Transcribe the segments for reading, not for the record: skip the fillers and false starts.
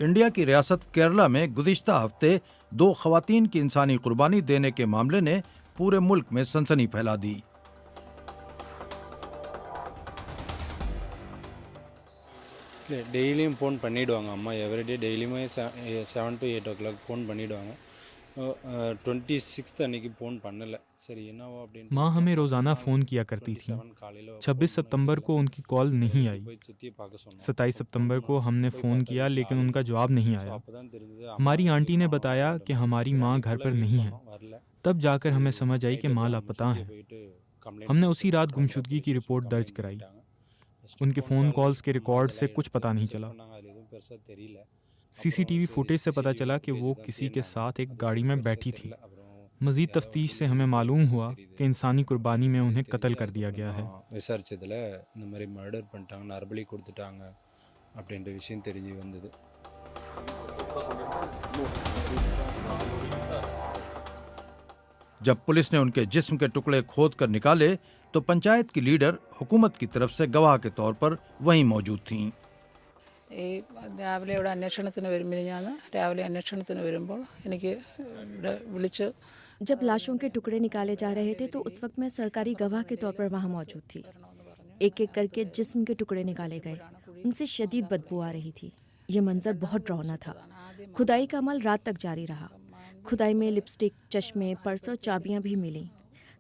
India की रियासत केरला में गुज़िश्ता हफ्ते 2 ख़वातीन की इंसानी कुर्बानी देने के मामले ने पूरे मुल्क में सनसनी फैला दी। டெய்லியும் ஃபோன் பண்ணிவிடுவாங்க அம்மா, எவ்ரிடே டெய்லியுமே 7 to 8 o'clock ஃபோன் பண்ணிவிடுவாங்க। 26th அன்னைக்கு फ़ोन பண்ணல। சரி என்னவோ அப்படின்னு माँ हमें रोज़ाना फ़ोन किया करती थी। 26 सितंबर को उनकी कॉल नहीं आई। 27 सितंबर को हमने फ़ोन किया लेकिन उनका जवाब नहीं आया। हमारी आंटी ने बताया कि हमारी माँ घर पर नहीं है। तब जाकर हमें समझ आई कि माँ लापता हैं। हमने उसी रात गुमशुदगी की रिपोर्ट दर्ज कराई। उनके फ़ोन कॉल्स के रिकॉर्ड से कुछ पता नहीं चला। सीसीटीवी फुटेज से पता चला कि वो किसी के साथ एक गाड़ी में बैठी थी। मज़ीद तफ्तीश से हमें मालूम हुआ कि इंसानी कुर्बानी में उन्हें कत्ल कर दिया गया है। விசாரிச்சதுல இந்த மாதிரி மர்டர் பண்ணிட்டாங்க, நரபலி கொடுத்துட்டாங்க அப்படின்ற விஷயம் தெரிஞ்சு வந்தது। जब पुलिस ने उनके जिस्म के टुकड़े खोद कर निकाले तो पंचायत की लीडर हुकूमत की तरफ से गवाह के तौर पर वहीं मौजूद थीं। ഈ രാവിലെ ഇവിടെ അന്വേഷണത്തിന് ഞാൻ രാവിലെ അന്വേഷണത്തിന് വരുമ്പോൾ എനിക്ക് വിളിച്ച് जब लाशों के टुकड़े निकाले जा रहे थे तो उस वक्त मैं सरकारी गवाह के तौर पर वहां मौजूद थी। एक एक करके जिस्म के टुकड़े निकाले गए। उनसे शदीद बदबू आ रही थी। ये मंजर बहुत डरावना था। खुदाई का अमल रात तक जारी रहा। खुदाई में लिपस्टिक, चश्मे, पर्स और चाबियां भी मिली।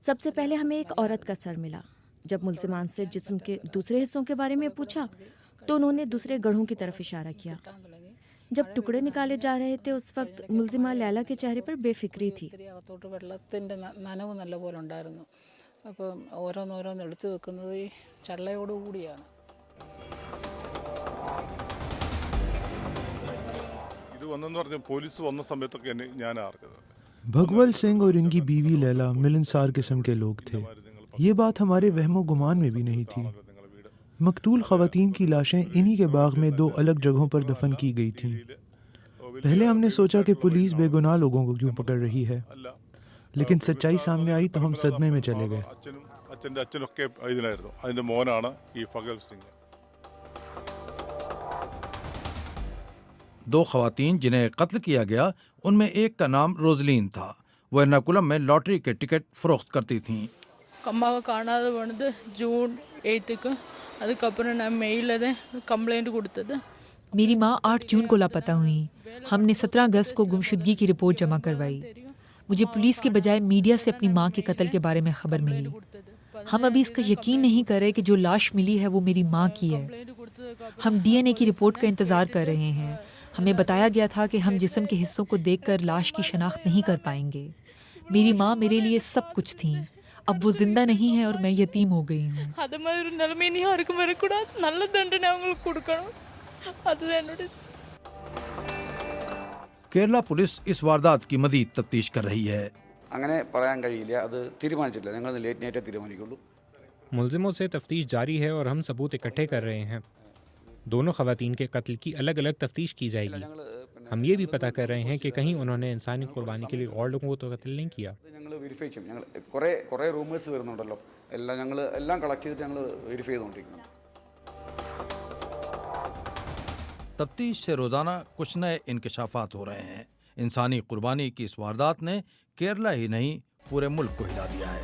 सबसे पहले हमें एक औरत का सर मिला। जब मुल्जिमान से जिस्म के दूसरे हिस्सों के बारे में पूछा तो उन्होंने दूसरे गढ़ों की तरफ इशारा किया। जब टुकड़े निकाले जा रहे थे उस वक्त मुल्जिमा लैला के चेहरे पर बेफिक्री थी। അകത്തോട്ട് വെള്ളത്തിൻ്റെ നനവ് നല്ല പോലെ ഉണ്ടായിരുന്നു। അപ്പം ഓരോന്നോരോന്ന് എടുത്തു വെക്കുന്നത് ഈ ചള്ളയോടുകൂടിയാണ്। ഇത് വന്നെന്ന് പറഞ്ഞ പോലീസ് വന്ന സമയത്തൊക്കെ ഞാൻ അറിഞ്ഞത്। भगवल सिंह और इनकी बीवी लैला मिलनसार किस्म के लोग थे। ये बात हमारे वहमो गुमान में भी नहीं थी। मकतूल ख़वातीन की लाशें इन्हीं के बाग में 2 अलग जगहों पर दफन की गई थीं। पहले हमने सोचा कि पुलिस बेगुनाह लोगों को क्यों पकड़ रही है, लेकिन सच्चाई सामने आई तो हम सदमे में चले गए। അച്ഛനൊക്കെ ഇതിനായിരുന്നു, അതിൻ്റെ മോനാണ് ഈ ഫഗൽ സിംഗ്। 2 ख़वातीन जिन्हें कत्ल किया गया उनमें एक का नाम रोजलीन था। वह एर्नाकुलम में लॉटरी के टिकट फरोख्त करती थीं। அம்மாவை காணாத போனது ஜூன் 8க்கு। அதுக்கப்புறம் நான் மெயிலில் कंप्लेंट கொடுத்தது। मेरी माँ 8 जून को लापता हुई। हमने 17 अगस्त को गुमशुदगी की रिपोर्ट जमा करवाई। मुझे पुलिस के बजाय मीडिया से अपनी माँ के कत्ल के बारे में खबर मिली। हम अभी इसका यकीन नहीं कर रहे कि जो लाश मिली है वो मेरी माँ की है। हम डीएनए की रिपोर्ट का इंतज़ार कर रहे हैं। हमें बताया गया था कि हम जिस्म के हिस्सों को देखकर लाश की शनाख्त नहीं कर पाएंगे। मेरी माँ मेरे लिए सब कुछ थी। अब वो जिंदा नहीं है और मैं यतीम हो गई हूँ। அது மாதிரி ஒரு நிலைமை இனி யாருக்கும் வரக்கூடாது। நல்ல தண்டனை அவங்களுக்கு கொடுக்கணும்। அதுதான் என்னோட। केरला पुलिस इस वारदात की मजीद तफ्तीश कर रही है। അങ്ങനെ പറയാൻ കഴിയില്ല, അത് തീരുമാനിച്ചിട്ടില്ല, ഞങ്ങൾ ലേറ്റ് നൈറ്റേ തീരുമാനിക്കുള്ളൂ। मुलजिमों से तफ्तीश जारी है और हम सबूत इकट्ठे कर रहे हैं। दोनों ख़वातीन के कत्ल की अलग अलग तफ्तीश की जाएगी। हम ये भी पता कर रहे हैं कि कहीं उन्होंने इंसानी कुर्बानी के लिए और लोगों को तो कत्ल नहीं किया। ഞങ്ങൾ വെരിഫൈ ചെയ്യും। ഞങ്ങൾ കുറേ റൂമേഴ്സ് വരുന്നുണ്ടല്ലോ, എല്ലാം കളക്ട് ചെയ്തിട്ട് ഞങ്ങൾ വെരിഫൈ ചെയ്തുകൊണ്ടിരിക്കുന്നു। तफ्तीश से रोज़ाना कुछ नए इंकशाफात हो रहे हैं। इंसानी कुर्बानी की इस वारदात ने केरला ही नहीं पूरे मुल्क को हिला दिया है।